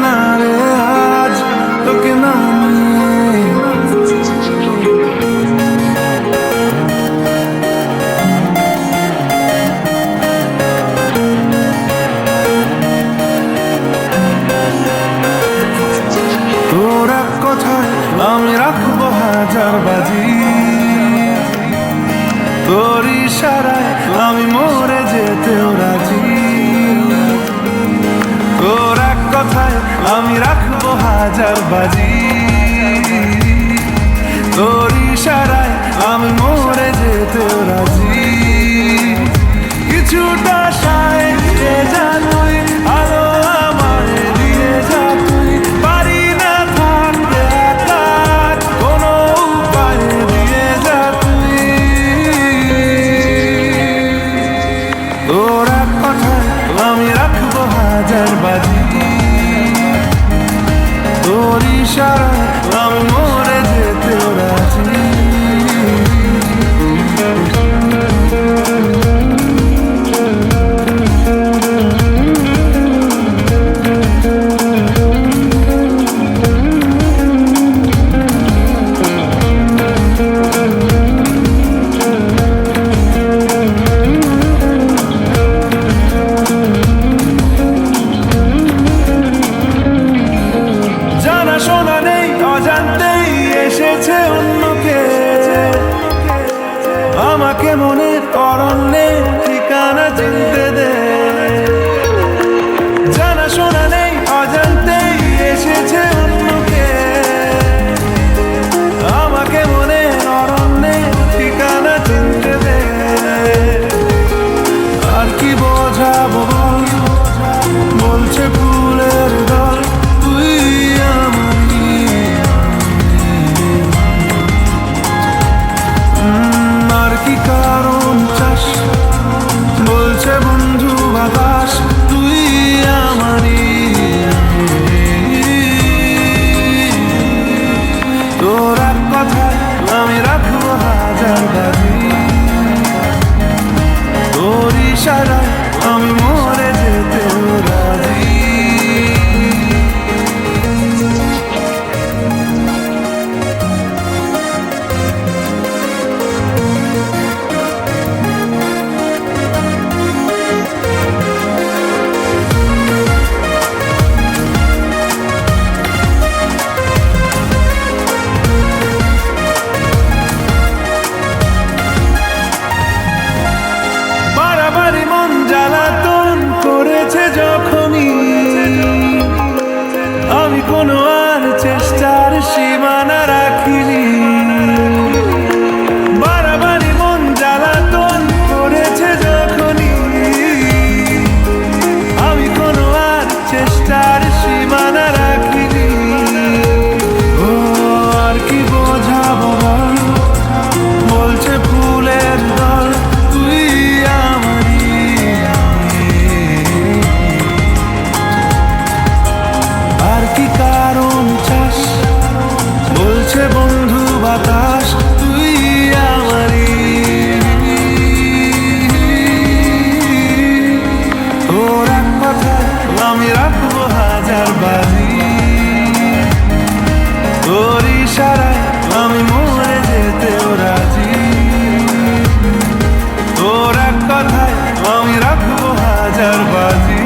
না রে আজ তোকে না তোর এক কথায় আমি রাখবো হাজার বাজি, তোর ইশারায় আমি মরে যেতেও রাজি। তোর এক কথায় আমি রাখবো হাজার বাজি, তোর ইশারায় আমি মরে যেতেও রাজি। কিছুটা সায় দিয়ে যা তুই, আলো আমায় দিয়ে যা তুই, পারি না থাকতে একা কোনো উপায় দিয়ে যা তুই। তোর এক কথায় আমি রাখবো হাজার বাজি, তোর ইশারায় আমি মরে যেতেও রাজি। জানাশোনা নেই অজান্তেই এসেছে অন্যকে, আমাকে মনের অরণ্যে ঠিকানা চিনতে দে। জানাশোনা নেই অজান্তেই এসেছে অন্যকে, আমাকে মনের অরণ্যে ঠিকানা চিনতে দে। আর কি বোঝাবো বল, বলছে ফুলের দল তুই আমারই। আর কি কারণ চাস, বলছে বন্ধু বাতাস তুই আমারই। তোর এক কথায় আমি রাখবো হাজার বাজি, তোর ইশারায় আমি মরে যেতেও রাজি। বাড়াবাড়ি মন জ্বালাতন করেছে যখনই, আমি কোনো আর চেষ্টার সীমানা রাখিনি। বাড়াবাড়ি মন জ্বালাতন করেছে যখনই, আমি কোনো আর চেষ্টার সীমানা রাখিনি। ও আর কি বোঝাবো বল, বলছে ফুলের দল তুই আমারই। আর কি কারণ চাস, বলছে বন্ধু বাতাস তুই আমারই। তোর এক কথায় আমি রাখবো হাজার বাজি, তোর ইশারায় আমি মরে যেতেও রাজি। তোর এক কথায় আমি রাখবো হাজার বাজি,